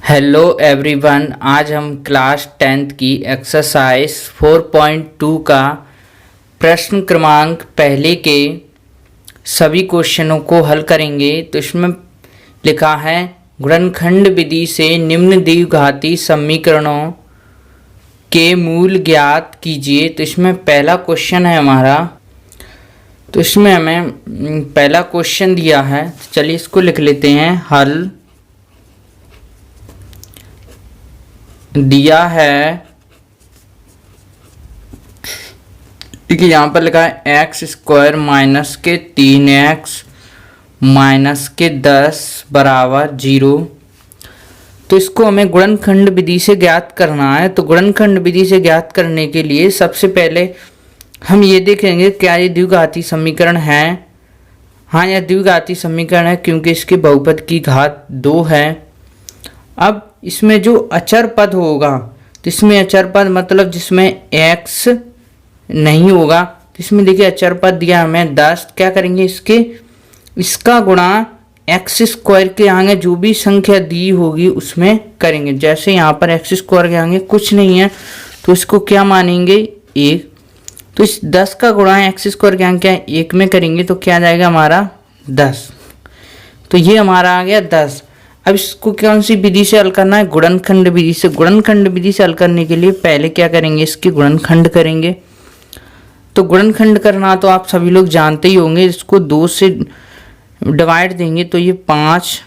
Hello everyone, आज हम class 10th की एक्सरसाइज 4.2 का प्रश्न क्रमांक पहले के सभी क्वेश्चनों को हल करेंगे। तो इसमें लिखा है गुणनखंड विधि से निम्न द्विघाती समीकरणों के मूल ज्ञात कीजिए। तो इसमें पहला क्वेश्चन है हमारा, तो इसमें हमें पहला क्वेश्चन दिया है। चलिए इसको लिख लेते हैं। हल दिया है, देखिए यहाँ पर लिखा है एक्स स्क्वायर माइनस के 3x माइनस के 10 बराबर 0। तो इसको हमें गुणनखंड विधि से ज्ञात करना है। तो गुणनखंड विधि से ज्ञात करने के लिए सबसे पहले हम ये देखेंगे क्या ये द्विघाती समीकरण है। हाँ, यह द्विघाती समीकरण है क्योंकि इसके बहुपद की घात 2 है। अब इसमें जो अचर पद होगा, तो इसमें अचर पद मतलब जिसमें x नहीं होगा, तो इसमें देखिए अचर पद दिया हमें 10। क्या करेंगे, इसका गुणा एक्स स्क्वायर के आगे जो भी संख्या दी होगी उसमें करेंगे। जैसे यहाँ पर एक्स स्क्वायर के आगे कुछ नहीं है तो इसको क्या मानेंगे, 1। तो इस 10 का गुणा एक्स स्क्वायर के आगे क्या है, 1 में करेंगे तो क्या आ जाएगा हमारा 10। तो ये हमारा आ गया 10। अब इसको कौन सी विधि से हल करना है, गुणनखंड विधि से। गुणनखंड विधि से हल करने के लिए पहले क्या करेंगे, इसके गुणनखंड करेंगे। तो गुणनखंड करना तो आप सभी लोग जानते ही होंगे। इसको 2 से डिवाइड देंगे तो ये 5।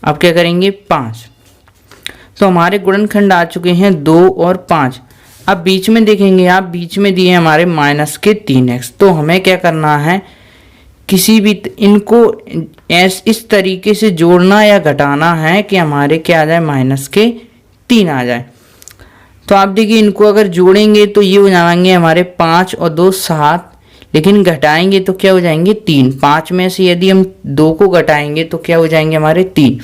अब क्या करेंगे 5। तो हमारे गुणनखंड आ चुके हैं 2 और 5। अब बीच में देखेंगे आप, बीच में दिए हमारे माइनस के 3x। तो हमें क्या करना है, किसी भी इनको इस तरीके से जोड़ना या घटाना है कि हमारे क्या आ जाए, माइनस के 3 आ जाए। तो आप देखिए इनको अगर जोड़ेंगे तो ये हो जाएंगे हमारे 5 और 2 7, लेकिन घटाएंगे तो क्या हो जाएंगे 3। 5 में से यदि हम 2 को घटाएंगे तो क्या हो जाएंगे हमारे 3।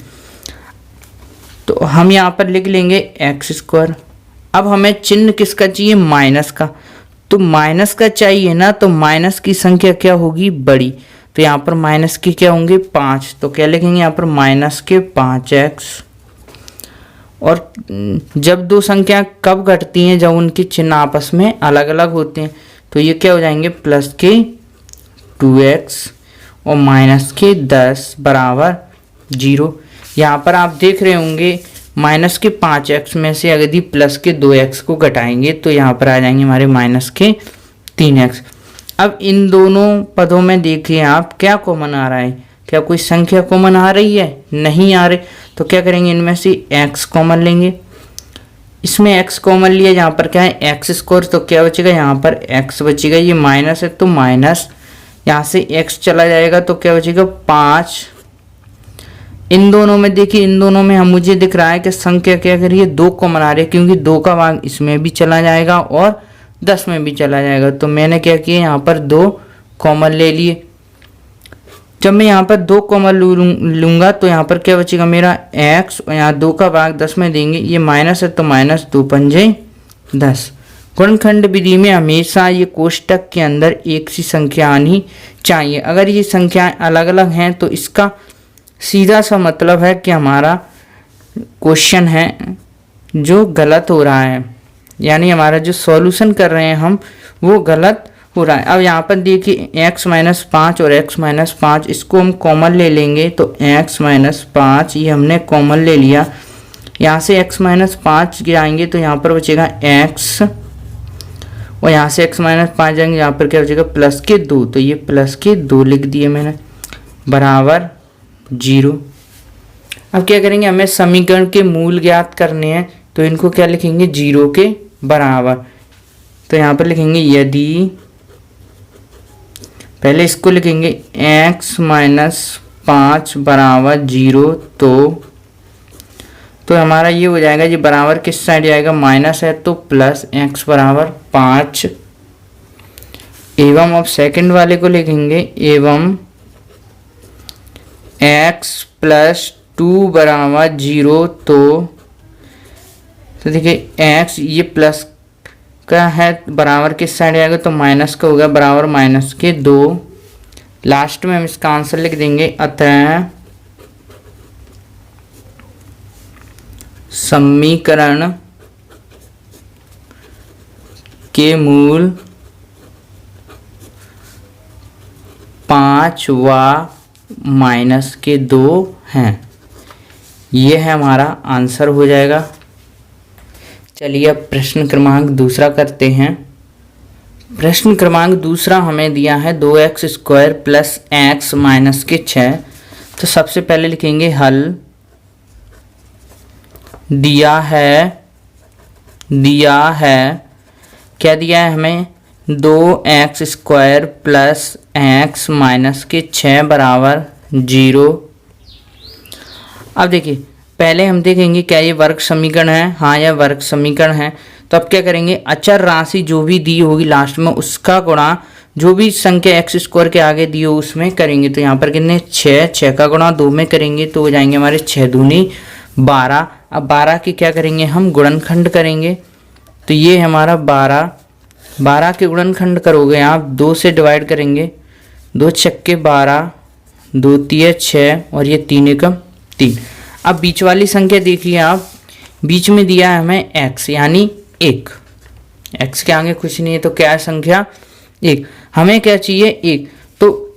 तो हम यहाँ पर लिख लेंगे एक्स स्क्वायर। अब हमें चिन्ह किसका चाहिए, माइनस का। तो माइनस का चाहिए ना, तो माइनस की संख्या क्या होगी, बड़ी। तो यहाँ पर माइनस के क्या होंगे 5। तो क्या लिखेंगे यहाँ पर माइनस के 5x। और जब दो संख्या कब घटती हैं, जब उनके चिन्ह आपस में अलग अलग होते हैं। तो ये क्या हो जाएंगे प्लस के 2x और माइनस के 10 बराबर 0। यहाँ पर आप देख रहे होंगे माइनस के 5x में से यदि प्लस के 2x को घटाएंगे तो यहाँ पर आ जाएंगे हमारे माइनस के 3x। अब इन दोनों पदों में देखिए आप क्या कॉमन आ रहा है, क्या कोई संख्या कॉमन आ रही है, नहीं आ रही। तो क्या करेंगे, इनमें से x कॉमन लेंगे। इसमें x कॉमन लिया, यहाँ पर क्या है एक्स स्क्वायर। तो क्या बचेगा, यहाँ पर x बचेगा। ये माइनस है तो माइनस, यहाँ से x चला जाएगा तो क्या बचेगा 5। इन दोनों में देखिए, इन दोनों में हम मुझे दिख रहा है कि संख्या क्या करिए 2 कॉमन आ रही है, क्योंकि 2 का भाग इसमें भी चला जाएगा और 10 में भी चला जाएगा। तो मैंने क्या किया, यहाँ पर 2 कॉमन ले लिए। जब मैं यहाँ पर 2 कॉमन लूँगा तो यहाँ पर क्या बचेगा मेरा x, और यहाँ 2 का भाग 10 में देंगे। ये माइनस है तो माइनस 2 पंजे 10। गुणनखंड विधि में हमेशा ये कोष्टक के अंदर एक सी संख्या आनी चाहिए। अगर ये संख्याएं अलग अलग हैं तो इसका सीधा सा मतलब है कि हमारा क्वेश्चन है जो गलत हो रहा है, यानी हमारा जो सॉल्यूशन कर रहे हैं हम वो गलत हो रहा है। अब यहाँ पर देखिए x माइनस 5 और x माइनस 5, इसको हम कॉमन ले लेंगे। तो x माइनस 5 ये हमने कॉमन ले लिया। यहाँ से x माइनस 5 गिराएंगे तो यहाँ पर बचेगा x, और यहाँ से x माइनस 5 जाएंगे, यहाँ पर क्या बचेगा प्लस के 2। तो ये प्लस के 2 लिख दिए मैंने, बराबर 0। अब क्या करेंगे, हमें समीकरण के मूल ज्ञात करने हैं। तो इनको क्या लिखेंगे, 0 के बराबर। तो यहाँ पर लिखेंगे यदि, पहले इसको लिखेंगे x माइनस 5 बराबर 0। तो हमारा ये हो जाएगा, ये बराबर किस साइड जाएगा, माइनस है तो प्लस x बराबर 5। एवं अब सेकंड वाले को लिखेंगे एवं x प्लस 2 बराबर 0। तो देखिए x ये प्लस का है, बराबर किस साइड आएगा, तो माइनस का होगा, बराबर माइनस के 2। लास्ट में हम इसका आंसर लिख देंगे, अतः समीकरण के मूल 5 व -2 हैं। ये है हमारा आंसर हो जाएगा। चलिए अब प्रश्न क्रमांक दूसरा करते हैं। प्रश्न क्रमांक दूसरा हमें दिया है 2x² + x -6। तो सबसे पहले लिखेंगे हल। दिया है क्या दिया है हमें 2x² + x -6 = 0। अब देखिए पहले हम देखेंगे क्या ये वर्ग समीकरण है। हाँ यह वर्ग समीकरण है। तो अब क्या करेंगे, अचर राशि जो भी दी होगी लास्ट में उसका गुणा जो भी संख्या x² के आगे दी हो उसमें करेंगे। तो यहाँ पर कितने 6 का गुणा 2 में करेंगे तो हो जाएंगे हमारे 6 दूनी 12। अब 12 की क्या करेंगे हम गुणनखंड करेंगे। तो ये हमारा 12 के गुणनखंड करोगे आप 2 से डिवाइड करेंगे। 2 छक्के 12, 2 तिये 6 और ये 3 एकम 3। अब बीच वाली संख्या देखिए आप, बीच में दिया है हमें x यानी 1। x के आगे कुछ नहीं है तो क्या है संख्या 1। हमें क्या चाहिए 1। तो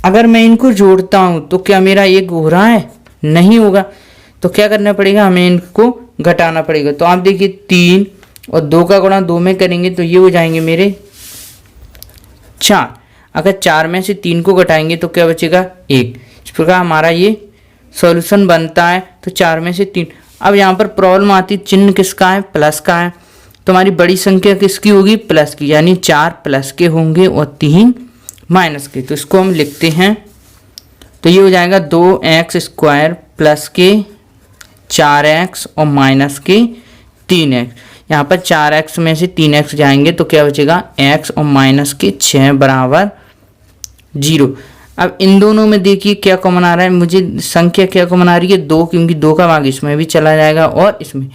अगर मैं इनको जोड़ता हूं तो क्या मेरा 1 हो रहा है, नहीं होगा। तो क्या करना पड़ेगा, हमें इनको घटाना पड़ेगा। तो आप देखिए 3 और 2 का गुणा 2 में करेंगे तो ये हो जाएंगे मेरे 4। अगर 4 में से 3 को घटाएंगे तो क्या बचेगा 1। इस प्रकार हमारा ये सॉल्यूशन बनता है। तो 4 में से 3। अब यहाँ पर प्रॉब्लम आती, चिन्ह किसका है, प्लस का है। तो हमारी बड़ी संख्या किसकी होगी, प्लस की, यानी 4 प्लस के होंगे और 3 माइनस के। तो इसको हम लिखते हैं। तो ये हो जाएगा 2x² प्लस के 4x और माइनस के 3x। यहाँ पर 4x में से 3x जाएंगे तो क्या बचेगा x और माइनस के 6 = 0। अब इन दोनों में देखिए क्या कॉमन आ रहा है, मुझे संख्या क्या कॉमन आ रही है 2, क्योंकि 2 का भाग इसमें भी चला जाएगा और इसमें।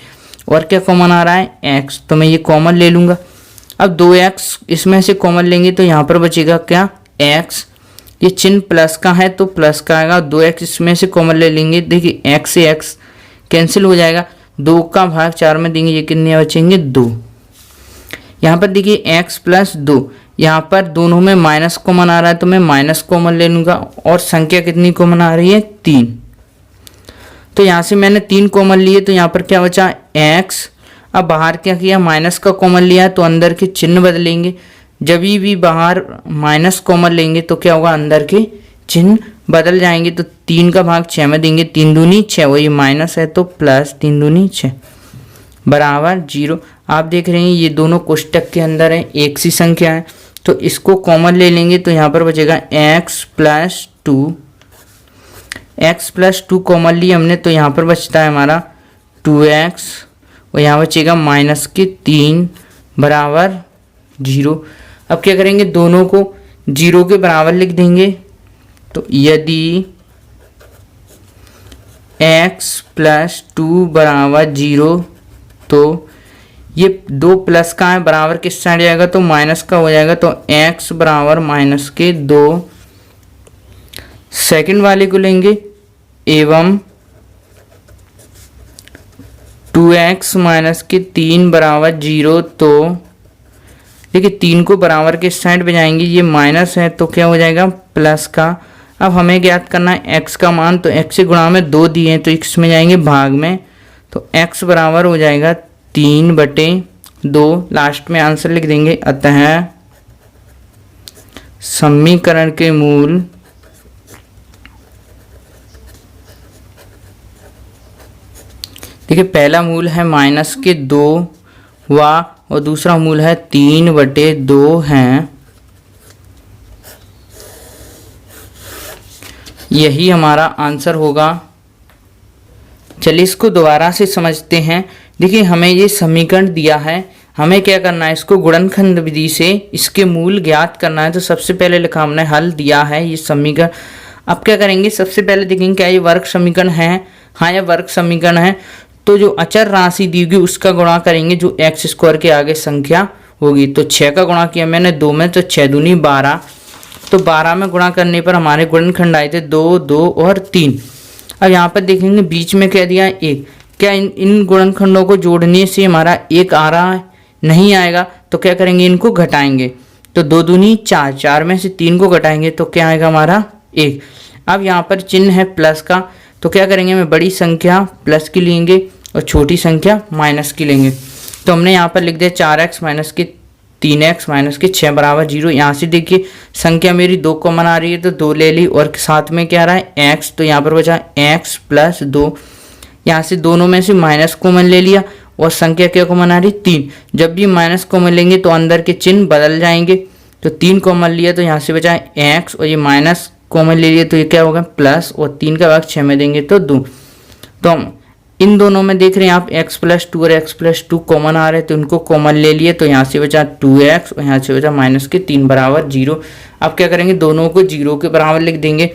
और क्या कॉमन आ रहा है x, तो मैं ये कॉमन ले लूँगा। अब 2x इसमें से कॉमन लेंगे तो यहाँ पर बचेगा क्या x। ये चिन्ह प्लस का है तो प्लस का आएगा। 2x इसमें से कॉमन ले लेंगे, देखिए x से x कैंसिल हो जाएगा। 2 का भाग 4 में देंगे, ये कितने बचेंगे 2। यहाँ पर देखिए x + 2, यहाँ पर दोनों में माइनस कॉमन आ रहा है तो मैं माइनस कॉमन ले लूँगा। और संख्या कितनी कॉमन आ रही है 3। तो यहाँ से मैंने 3 कॉमन लिए तो यहाँ पर क्या बचा x। अब बाहर क्या किया, माइनस का कॉमन लिया तो अंदर के चिन्ह बदलेंगे। जब भी बाहर माइनस कॉमन लेंगे तो क्या होगा, अंदर के चिन्ह बदल जाएंगे। तो 3 का भाग 6 में देंगे, 3 दूनी 6, वही माइनस है तो प्लस 3 दूनी 6 = 0। आप देख रहे हैं ये दोनों कोष्टक के अंदर है, एक सी संख्या है। तो इसको कॉमन ले लेंगे तो यहाँ पर बचेगा x + 2। x + 2 कॉमन लिए हमने तो यहाँ पर बचता है हमारा 2x और यहाँ बचेगा माइनस के 3 = 0। अब क्या करेंगे, दोनों को 0 के बराबर लिख देंगे। तो यदि x + 2 = 0 तो ये 2 प्लस का है, बराबर किस साइड जाएगा तो माइनस का हो जाएगा। तो x = -2। सेकंड वाले को लेंगे एवं 2x - 3 = 0। तो देखिए 3 को बराबर के साइड पे जाएंगे, ये माइनस है तो क्या हो जाएगा प्लस का। अब हमें ज्ञात करना है x का मान। तो x से गुणा में 2 दिए हैं तो x में जाएंगे भाग में। तो x बराबर हो जाएगा 3/2। लास्ट में आंसर लिख देंगे। अतः समीकरण के मूल देखिए पहला मूल है -2 और दूसरा मूल है 3/2 हैं। यही हमारा आंसर होगा। चलिए इसको दोबारा से समझते हैं। देखिए हमें ये समीकरण दिया है, हमें क्या करना है, इसको गुणनखंड विधि से इसके मूल ज्ञात करना है। तो सबसे पहले लिखा हमने हल दिया है ये समीकरण। अब क्या करेंगे, सबसे पहले देखेंगे क्या ये वर्ग समीकरण है। हाँ यह वर्ग समीकरण है। तो जो अचर राशि दी होगी उसका गुणा करेंगे जो x² के आगे संख्या होगी। तो 6 का गुणा किया मैंने 2 में, तो 6 दूनी 12। तो 12 में गुणा करने पर हमारे गुणनखंड आए थे 2, 2 और 3। अब यहाँ पर देखेंगे बीच में क्या दिया है 1। क्या इन गुणनखंडों को जोड़ने से हमारा 1 आ रहा है? नहीं आएगा। तो क्या करेंगे, इनको घटाएंगे। तो 2 दूनी 4, 4 में से 3 को घटाएंगे तो क्या आएगा हमारा 1। अब यहाँ पर चिन्ह है प्लस का, तो क्या करेंगे, हमें बड़ी संख्या प्लस की लेंगे और छोटी संख्या माइनस की लेंगे। तो हमने यहाँ पर लिख दिया 4x माइनस के 3x माइनस के 6 बराबर 0। यहाँ से देखिए संख्या मेरी 2 कॉमन आ रही है तो 2 ले ली, और साथ में क्या आ रहा है x, तो यहाँ पर बचा x प्लस 2। यहाँ से दोनों में से माइनस कॉमन ले लिया और संख्या क्या कॉमन आ रही 3। जब भी माइनस कॉमन लेंगे तो अंदर के चिन्ह बदल जाएंगे। तो 3 कॉमन लिया तो यहाँ से बचा x, और ये माइनस कॉमन ले लिया तो ये क्या होगा प्लस, और 3 का भाग 6 में देंगे तो 2। तो हम इन दोनों में देख रहे हैं आप x प्लस 2 और x प्लस 2 कॉमन आ रहे हैं, तो इनको कॉमन ले लिए। तो यहाँ से बचा 2x और यहाँ से बचा माइनस के 3 बराबर 0। अब क्या करेंगे, दोनों को 0 के बराबर लिख देंगे।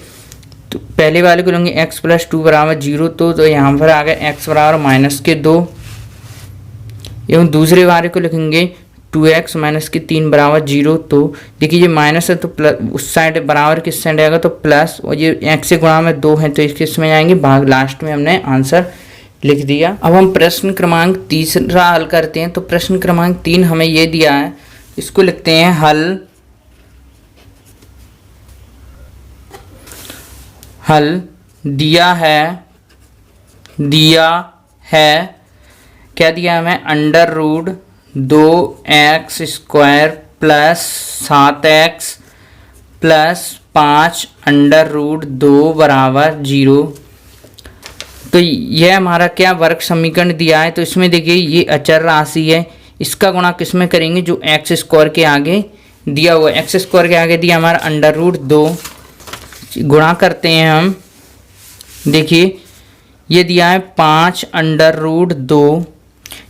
तो पहले वाले को लेंगे x प्लस 2 बराबर 0, तो यहाँ पर आ गया x बराबर माइनस के 2। एवं दूसरे वाले को लिखेंगे 2x माइनस के 3 बराबर 0। तो देखिए ये माइनस है तो प्लस, उस साइड बराबर किस साइड आएगा तो प्लस, और ये x से गुणा में 2 है तो इसमें जाएंगे भाग। लास्ट में हमने आंसर लिख दिया। अब हम प्रश्न क्रमांक 3 हल करते हैं। तो प्रश्न क्रमांक 3 हमें ये दिया है, इसको लिखते हैं हल दिया है क्या दिया हमें, under root 2x square plus 7x plus 5 under root 2 बराबर 0। तो यह हमारा क्या वर्ग समीकरण दिया है। तो इसमें देखिए ये अचर राशि है, इसका गुणा किस में करेंगे, जो एक्स स्क्वायर के आगे दिया हुआ है। एक्स स्क्वायर के आगे दिया हमारा अंडर रूट 2, गुणा करते हैं हम। देखिए ये दिया है 5 अंडर रूट 2,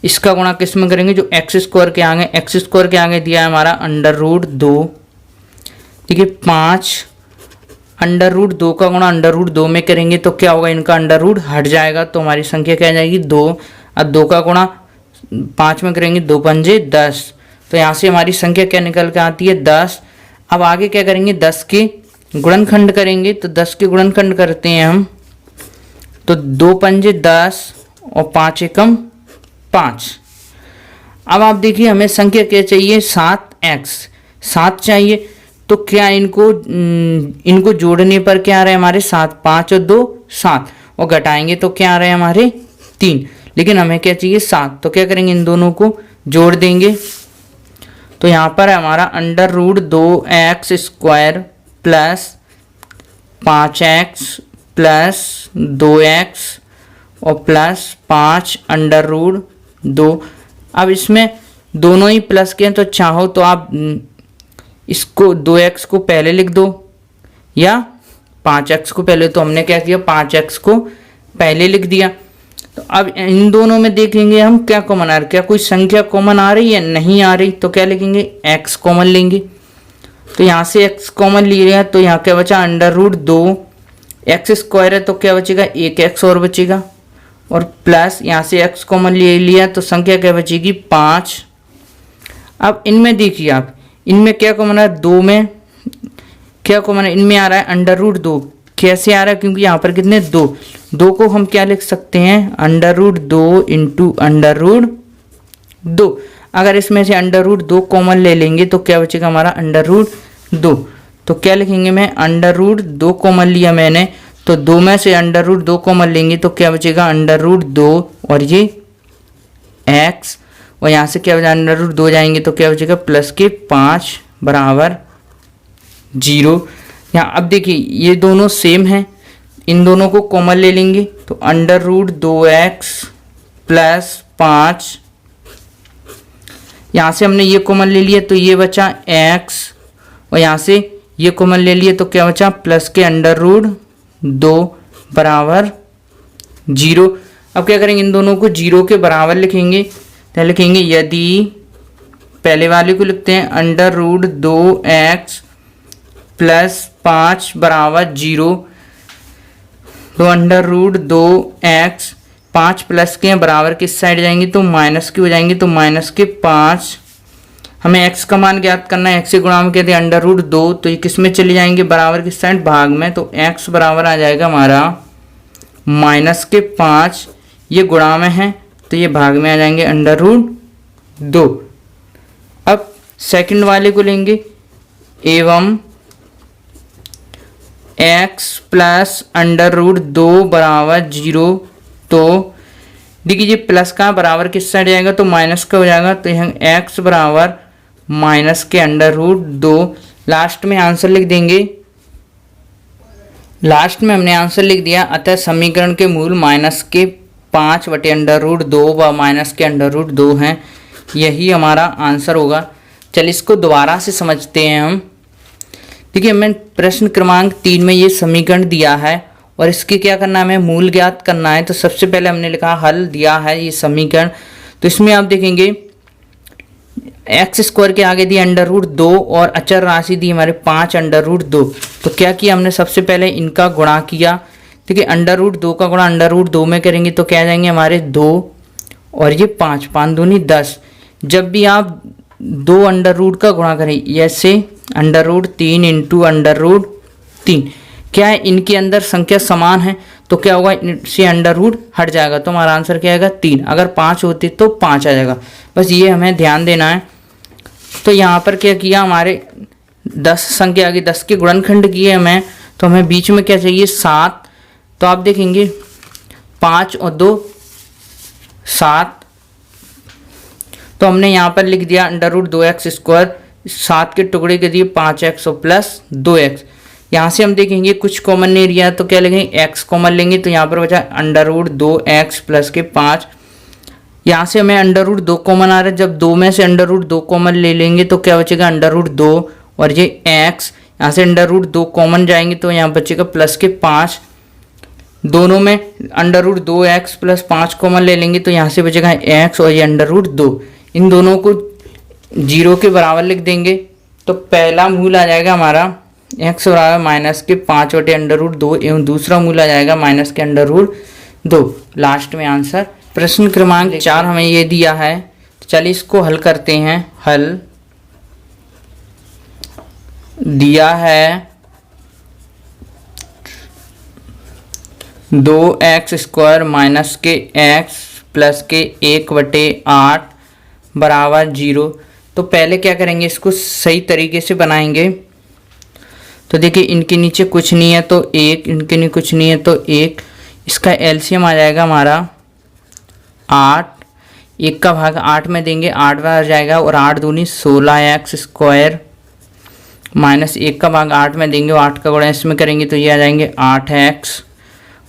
इसका गुणा किस में करेंगे, जो एक्स स्क्वायर के आगे, एक्स स्क्वायर के आगे दिया है हमारा अंडर रूट 2। ठीक है, 5 अंडर रूट 2 का गुणा अंडर रूट 2 में करेंगे तो क्या होगा, इनका अंडर रूट हट जाएगा तो हमारी संख्या क्या आ जाएगी 2। अब 2 का गुणा 5 में करेंगे 2 पंजे 10, तो यहाँ से हमारी संख्या क्या निकल के आती है 10। अब आगे क्या करेंगे, 10 के गुणनखंड करेंगे। तो 10 के गुणनखंड करते हैं हम, तो 2 पंजे 10 और 5 एकम 5। अब आप देखिए हमें संख्या क्या चाहिए, 7x, 7 चाहिए। तो क्या इनको जोड़ने पर क्या आ रहा है हमारे 7, 5 और 2 7, और घटाएंगे तो क्या आ रहा है हमारे 3, लेकिन हमें क्या चाहिए 7। तो क्या करेंगे, इन दोनों को जोड़ देंगे। तो यहाँ पर हमारा under root 2x square plus 5x plus 2x और प्लस 5 अंडर रूट 2। अब इसमें दोनों ही प्लस के हैं, तो चाहो तो आप इसको 2x को पहले लिख दो या 5x को पहले। तो हमने क्या किया, 5x को पहले लिख दिया। तो अब इन दोनों में देखेंगे हम क्या कॉमन आ रहा है, क्या कोई संख्या कॉमन आ रही है, नहीं आ रही। तो क्या लिखेंगे, x कॉमन लेंगे। तो यहाँ से x कॉमन लिया तो यहाँ क्या बचा अंडर रूट 2, एक्स स्क्वायर है तो क्या बचेगा 1x और बचेगा, और प्लस यहाँ से x कॉमन ले लिया तो संख्या क्या बचेगी 5। अब इनमें देखिए आप, इनमें क्या कॉमन है, 2 में क्या कॉमन है, इनमें आ रहा है अंडर रूट 2। कैसे आ रहा है, क्योंकि यहाँ पर कितने 2 को हम क्या लिख सकते हैं, under root 2 into under root 2। अगर इसमें से अंडर रूट 2 कॉमन ले लेंगे तो क्या बचेगा हमारा अंडर रूट 2। तो क्या लिखेंगे, मैं अंडर रूट 2 कॉमन लिया मैंने, तो 2 में से अंडर रूट 2 कॉमन लेंगे तो क्या बचेगा अंडर रूट 2 और ये x, और यहाँ से क्या बचा अंडर रूट 2 जाएंगे तो क्या बचेगा प्लस के 5 बराबर 0। यहाँ अब देखिए ये दोनों सेम हैं, इन दोनों को कॉमन ले लेंगे तो अंडर रूट 2x प्लस 5, यहाँ से हमने ये कॉमन ले लिया तो ये बचा x, और यहाँ से ये कॉमन ले लिए तो क्या बचा प्लस के अंडर रूट 2 बराबर 0। अब क्या करेंगे, इन दोनों को 0 के बराबर लिखेंगे। तो लिखेंगे यदि, पहले वाले को लिखते हैं अंडर रूट 2x प्लस 5 बराबर 0। तो अंडर रूट 2x 5 प्लस के बराबर किस साइड जाएंगे तो माइनस के हो जाएंगे, तो माइनस के 5। हमें x का मान ज्ञात करना है, x से गुणा में कहते हैं अंडर रूट 2, तो ये किस में चले जाएंगे बराबर किस साइड भाग में। तो x बराबर आ जाएगा हमारा माइनस के 5 ये गुणा में है तो ये भाग में आ जाएंगे √2। अब सेकंड वाले को लेंगे, एवं x प्लस √2 बराबर 0। तो देखिए ये प्लस का बराबर किस साइड जाएगा तो माइनस का हो जाएगा, तो यहाँ x बराबर माइनस के √2। लास्ट में आंसर लिख देंगे, लास्ट में हमने आंसर लिख दिया। अतः समीकरण के मूल -5/√2 व -√2 हैं, यही हमारा आंसर होगा। चलिए इसको दोबारा से समझते हैं हम। देखिए हमें प्रश्न क्रमांक 3 में ये समीकरण दिया है और इसके क्या करना है, हमें मूल ज्ञात करना है। तो सबसे पहले हमने लिखा हल दिया है ये समीकरण। तो इसमें आप देखेंगे x² के आगे दिया √2 और अचर राशि दी हमारे 5/2। तो क्या किया हमने, सबसे पहले इनका गुणा किया। ठीक है, √2 का गुणा √2 में करेंगे तो क्या जाएंगे हमारे 2 और ये 5, 5 दूनी 10। जब भी आप 2 अंडर का गुणा करें ऐसे √3 इंटू √3, क्या है इनके अंदर संख्या समान है तो क्या होगा, इनसे √ हट जाएगा तो हमारा आंसर क्या आएगा 3। अगर 5 होते तो 5 आ जाएगा। बस ये हमें ध्यान देना है। तो यहाँ पर क्या किया, हमारे 10 संख्या आ गई, 10 के गुणनखंड किए हमें, तो हमें बीच में क्या चाहिए 7। तो आप देखेंगे 5 और 2 7। तो हमने यहाँ पर लिख दिया √2x², 7 के टुकड़े के दिए 5x और प्लस 2x। यहाँ से हम देखेंगे कुछ कॉमन नहीं लिया तो क्या लेंगे, x कॉमन लेंगे। तो यहाँ पर बचा √2x प्लस के 5। यहाँ से हमें √2 कॉमन आ रहा है, जब 2 में से √2 कॉमन ले लेंगे तो क्या बचेगा √2 और ये x। यहाँ से √2 कॉमन जाएंगे तो यहाँ बचेगा प्लस के 5। दोनों में √2x प्लस 5 कॉमन ले लेंगे तो यहाँ से बचेगा x और ये √2। इन दोनों को 0 के बराबर लिख देंगे तो पहला मूल आ जाएगा हमारा x बराबर -5/√2 एवं दूसरा मूल आ जाएगा -√2। लास्ट में आंसर। प्रश्न क्रमांक 4 हमें ये दिया है, तो चलिए इसको हल करते हैं। हल दिया है 2x² माइनस के x प्लस के 1/8 बराबर 0। तो पहले क्या करेंगे, इसको सही तरीके से बनाएंगे। तो देखिए इनके नीचे कुछ नहीं है तो 1, इनके नीचे कुछ नहीं है तो 1। इसका एलसीएम आ जाएगा हमारा 8। 1 का भाग 8 में देंगे, 8 बार जाएगा और 8 दूनी 16x² माइनस 1 का भाग 8 में देंगे और 8 का गुणा इसमें करेंगे तो ये आ जाएंगे 8x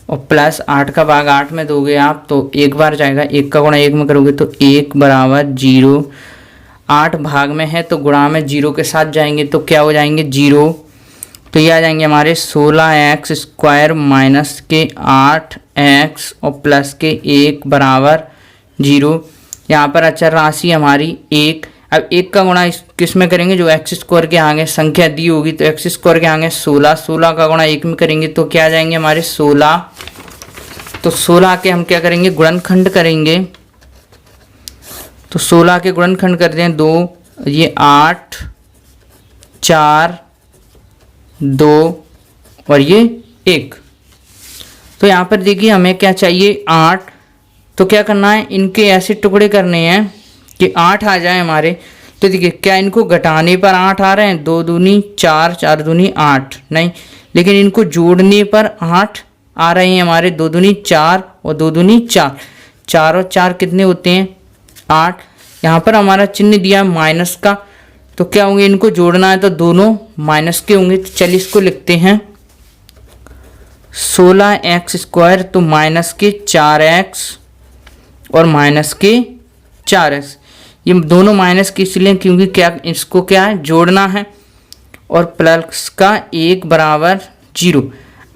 और प्लस 8 का भाग 8 में दोगे आप तो 1 बार जाएगा, 1 का गुणा 1 में करोगे तो 1 बराबर 0। 8 भाग में है तो गुणा में 0 के साथ जाएंगे तो क्या हो जाएंगे 0। तो ये आ जाएंगे हमारे 16x² माइनस के 8x और प्लस के 1 बराबर 0। यहाँ पर अचर राशि हमारी 1। अब 1 का गुणा किस में करेंगे, जो x² के आगे संख्या दी होगी तो x² के आगे 16, 16 का गुणा 1 में करेंगे तो क्या आ जाएंगे हमारे 16। तो 16 के हम क्या करेंगे, गुणनखंड करेंगे। तो 16 के गुणनखंड करते हैं 2, ये 8, 4, 2 और ये 1। तो यहाँ पर देखिए हमें क्या चाहिए 8। तो क्या करना है, इनके ऐसे टुकड़े करने हैं कि 8 आ जाए हमारे। तो देखिए क्या इनको घटाने पर 8 आ रहे हैं, 2 दूनी 4, 4 दूनी 8 नहीं, लेकिन इनको जोड़ने पर 8 आ रहे हैं हमारे। 2 दूनी 4 और 2 दूनी 4, 4 और 4 कितने होते हैं 8। यहाँ पर हमारा चिन्ह दिया माइनस का, तो क्या होंगे, इनको जोड़ना है तो दोनों माइनस के होंगे। तो चलिए इसको लिखते हैं 16x², तो माइनस के 4x और माइनस के 4x। ये दोनों माइनस के इसलिए क्योंकि क्या इसको क्या है जोड़ना है, और प्लस का 1 बराबर 0।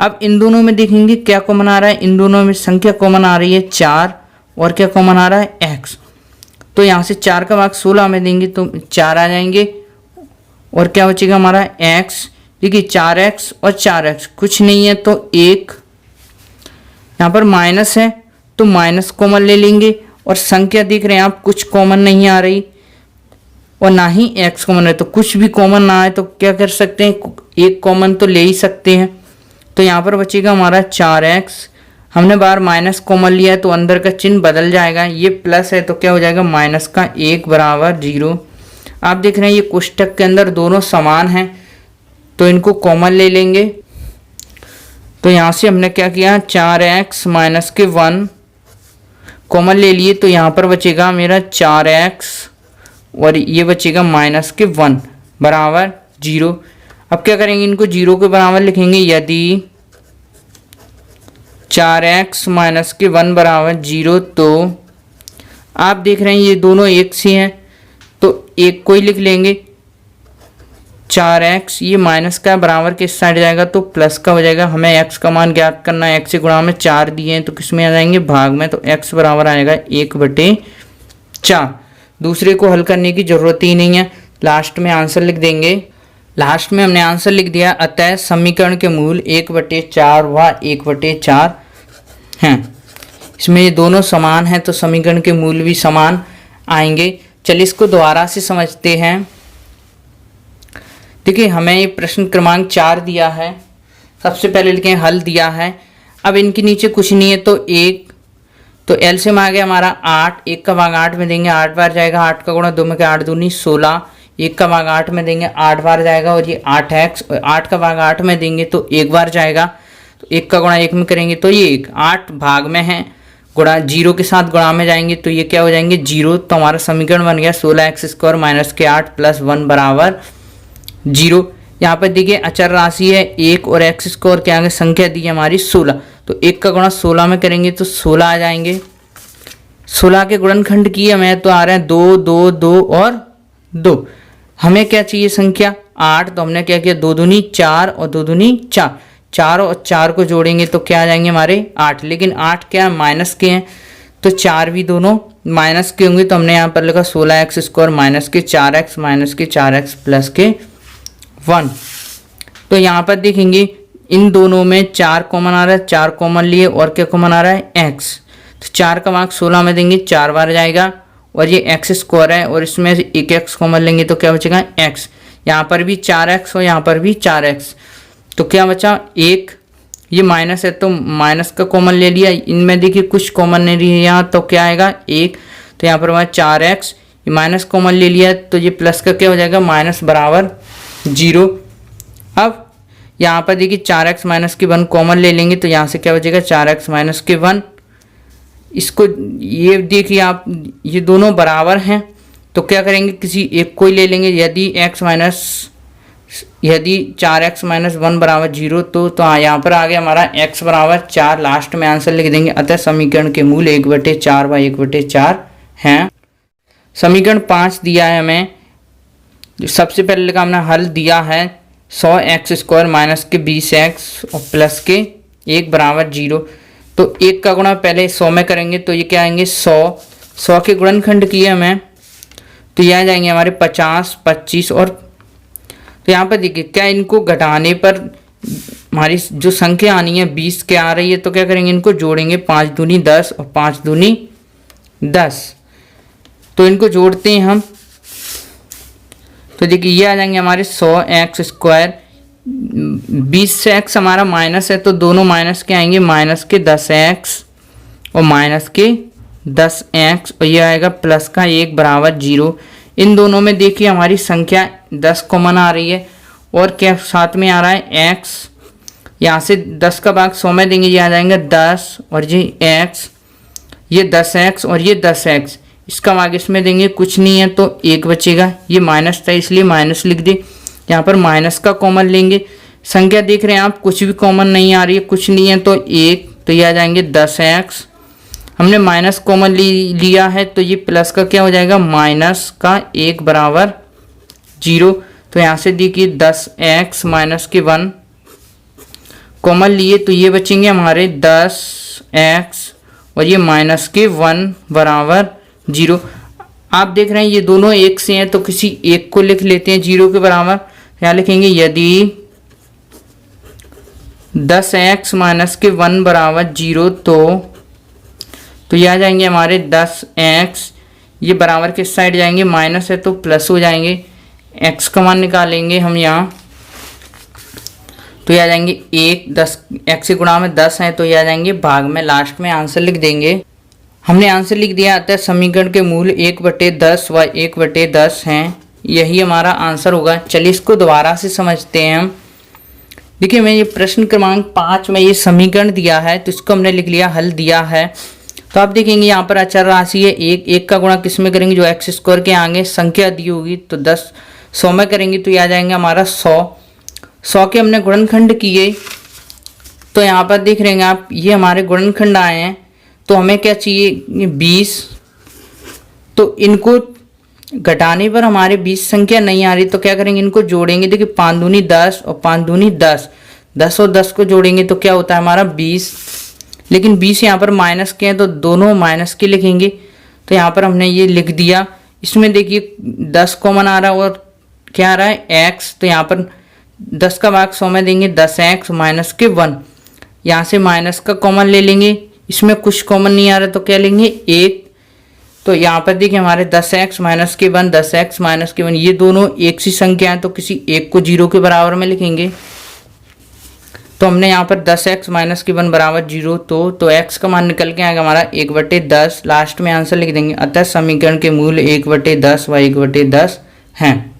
अब इन दोनों में देखेंगे क्या कॉमन आ रहा है, इन दोनों में संख्या कॉमन आ रही है 4 और क्या कॉमन आ रहा है x। तो यहाँ से 4 का भाग 16 में देंगे तो 4 आ जाएंगे और क्या बचेगा हमारा x। देखिए 4x और 4x कुछ नहीं है तो 1। यहाँ पर माइनस है तो माइनस कॉमन ले लेंगे, और संख्या देख रहे हैं आप कुछ कॉमन नहीं आ रही और ना ही x कॉमन है। तो कुछ भी कॉमन ना आए तो क्या कर सकते हैं, एक कॉमन तो ले ही सकते हैं। तो यहाँ पर बचेगा हमारा 4x। हमने बाहर माइनस कॉमन लिया है तो अंदर का चिन्ह बदल जाएगा, ये प्लस है तो क्या हो जाएगा माइनस का 1 बराबर 0। आप देख रहे हैं ये कोष्टक के अंदर दोनों समान हैं तो इनको कॉमन ले लेंगे। तो यहाँ से हमने क्या किया 4x माइनस के 1 कॉमन ले लिए तो यहाँ पर बचेगा मेरा 4x और ये बचेगा माइनस के 1 बराबर 0। अब क्या करेंगे इनको 0 के बराबर लिखेंगे। यदि 4x माइनस के 1 बराबर 0 तो आप देख रहे हैं ये दोनों एक से हैं तो एक को ही लिख लेंगे। 4x ये माइनस का बराबर किस साइड जाएगा तो प्लस का हो जाएगा। हमें x का मान ज्ञात करना है, x से गुणा में 4 दिए हैं तो किस में आ जाएंगे भाग में, तो x बराबर आएगा 1/4। दूसरे को हल करने की ज़रूरत ही नहीं है, लास्ट में आंसर लिख देंगे। लास्ट में हमने आंसर लिख दिया। अतः समीकरण के मूल 1/4 व 1/4 हैं। इसमें ये दोनों समान हैं तो समीकरण के मूल भी समान आएंगे। चलिए इसको दोबारा से समझते हैं। देखिए हमें ये प्रश्न क्रमांक 4 दिया है। सबसे पहले लिखें हल दिया है। अब इनके नीचे कुछ नहीं है तो 1 तो एलसीएम आ गया हमारा 8, 1 का भाग 8 में देंगे 8 बार जाएगा, 8 का गुणा 2 में क्या 8 दूनी 16, 1 का भाग 8 में देंगे 8 बार जाएगा और ये 8x, और 8 का भाग 8 में देंगे तो 1 बार जाएगा, तो 1 का गुणा 1 में करेंगे तो ये 8 भाग में है, गुणा 0 के साथ गुणा में जाएंगे तो ये क्या हो जाएंगे 0। तो हमारा समीकरण बन गया 16x² माइनस के 8 प्लस 1 बराबर 0। यहाँ पर देखिए अचर राशि है 1 और x² के आगे संख्या दी है हमारी 16, तो 1 का गुणा 16 में करेंगे तो 16 आ जाएंगे। 16 के गुणनखंड की हमें तो आ रहे हैं 2 2 2 और 2। हमें क्या चाहिए संख्या 8, तो हमने क्या किया 2 दूनी 4 और 2 दूनी 4, 4 और 4 को जोड़ेंगे तो क्या आ जाएंगे हमारे 8, लेकिन 8 क्या माइनस के हैं तो 4 भी दोनों माइनस के होंगे, तो हमने यहाँ पर लिखा 16x² माइनस के 4x माइनस के 4x प्लस के 1। तो यहाँ पर देखेंगे इन दोनों में 4 कॉमन आ रहा है, 4 कॉमन लिए और क्या कॉमन आ रहा है x, तो 4 का भाग 16 में देंगे 4 बार जाएगा और ये x² है और इसमें से एक x कॉमन लेंगे तो क्या बचेगा x। यहाँ पर भी 4x और यहाँ पर भी 4x, तो क्या बचा 1। ये माइनस है तो माइनस का कॉमन ले लिया, इनमें देखिए कुछ कॉमन नहीं रही है यहाँ, तो क्या आएगा 1। तो यहाँ पर हमारा 4x, ये माइनस कॉमन ले लिया तो ये प्लस का क्या हो जाएगा माइनस बराबर 0। अब यहाँ पर देखिए 4x माइनस के 1 कॉमन ले लेंगे तो यहाँ से क्या बचेगा 4x माइनस के 1। इसको ये देखिए आप ये दोनों बराबर हैं तो क्या करेंगे किसी एक को ही ले लेंगे। यदि 4x माइनस 1 बराबर 0 तो यहाँ पर आ गया हमारा x बराबर 4। लास्ट में आंसर लिख देंगे। अतः समीकरण के मूल 1/4 व 1/4 हैं। समीकरण 5 दिया है हमें। सबसे पहले का हमने हल दिया है 100x² माइनस के 20x और प्लस के 1 बराबर 0। तो 1 का गुणा पहले 100 में करेंगे तो ये क्या आएंगे 100 के गुणनखंड किए हमें तो ये आ जाएंगे हमारे 50, 25 और, तो यहाँ पर देखिए क्या इनको घटाने पर हमारी जो संख्या आनी है 20 के आ रही है तो क्या करेंगे इनको जोड़ेंगे 5 दूनी 10 और 5 दूनी 10, तो इनको जोड़ते हैं हम तो देखिए ये आ जाएंगे हमारे 100x²। 20 से x हमारा माइनस है तो दोनों माइनस के आएंगे, माइनस के 10x और माइनस के 10x और ये आएगा प्लस का 1 बराबर 0। इन दोनों में देखिए हमारी संख्या 10 कॉमन आ रही है और क्या साथ में आ रहा है x। यहाँ से 10 का भाग 100 में देंगे ये आ जाएंगे 10 और ये x, ये 10x और ये 10x, इसका भाग इसमें देंगे कुछ नहीं है तो 1 बचेगा। ये माइनस था इसलिए माइनस लिख दे। यहाँ पर माइनस का कॉमन लेंगे, संख्या देख रहे हैं आप कुछ भी कॉमन नहीं आ रही है, कुछ नहीं है तो 1, तो ये आ जाएंगे 10x। हमने माइनस कॉमन लिया है तो ये प्लस का क्या हो जाएगा माइनस का 1 बराबर 0। तो यहाँ से देखिए 10x माइनस के 1 कॉमन लिए तो ये बचेंगे हमारे 10x और ये माइनस के 1 बराबर 0। आप देख रहे हैं ये दोनों एक से हैं तो किसी एक को लिख लेते हैं 0 के बराबर। यहाँ लिखेंगे यदि 10x माइनस के 1 बराबर 0 तो ये आ जाएंगे हमारे 10x, ये बराबर किस साइड जाएंगे माइनस है तो प्लस हो जाएंगे। x का मान निकालेंगे हम यहाँ तो ये आ जाएंगे 1 10 x की गुणा में 10 है तो ये आ जाएंगे भाग में, लास्ट में आंसर लिख देंगे। हमने आंसर लिख दिया। अतः समीकरण के मूल 1/10 व 1/10 हैं, यही हमारा आंसर होगा। चलिए इसको दोबारा से समझते हैं हम। देखिए मैं ये प्रश्न क्रमांक 5 में ये समीकरण दिया है तो इसको हमने लिख लिया, हल दिया है। तो आप देखेंगे यहाँ पर अचर राशि है 1 का गुणा किस में करेंगे, जो एक्स स्क्वायर के आगे संख्या दी होगी तो 100 में करेंगे तो ये आ जाएंगे हमारा 100 के हमने गुणनखंड किए। तो यहाँ पर देख रहे हैं आप, ये हमारे गुणनखंड आए हैं। तो हमें क्या चाहिए 20, तो इनको घटाने पर हमारे 20 संख्या नहीं आ रही तो क्या करेंगे, इनको जोड़ेंगे। देखिए 5 दूनी 10 और 5 दूनी 10, 10 और 10 को जोड़ेंगे तो क्या होता है हमारा 20। लेकिन 20 यहाँ पर माइनस के हैं तो दोनों माइनस के लिखेंगे। तो यहाँ पर हमने ये लिख दिया। इसमें देखिए 10 कॉमन आ रहा है और क्या आ रहा है x, तो यहाँ पर 10 का भाग 100 में देंगे 10x माइनस के 1। यहाँ से माइनस का कॉमन ले लेंगे, इसमें कुछ कॉमन नहीं आ रहा तो क्या लेंगे 1। तो यहाँ पर देखिए हमारे 10x माइनस के 1, 10x माइनस के 1 ये दोनों एक सी संख्या हैं तो किसी एक को 0 के बराबर में लिखेंगे। तो हमने यहाँ पर 10x माइनस के 1 बराबर 0, तो x का मान निकल के आएगा हमारा 1/10। लास्ट में आंसर लिख देंगे। अतः समीकरण के मूल 1/10 व 1/10 हैं।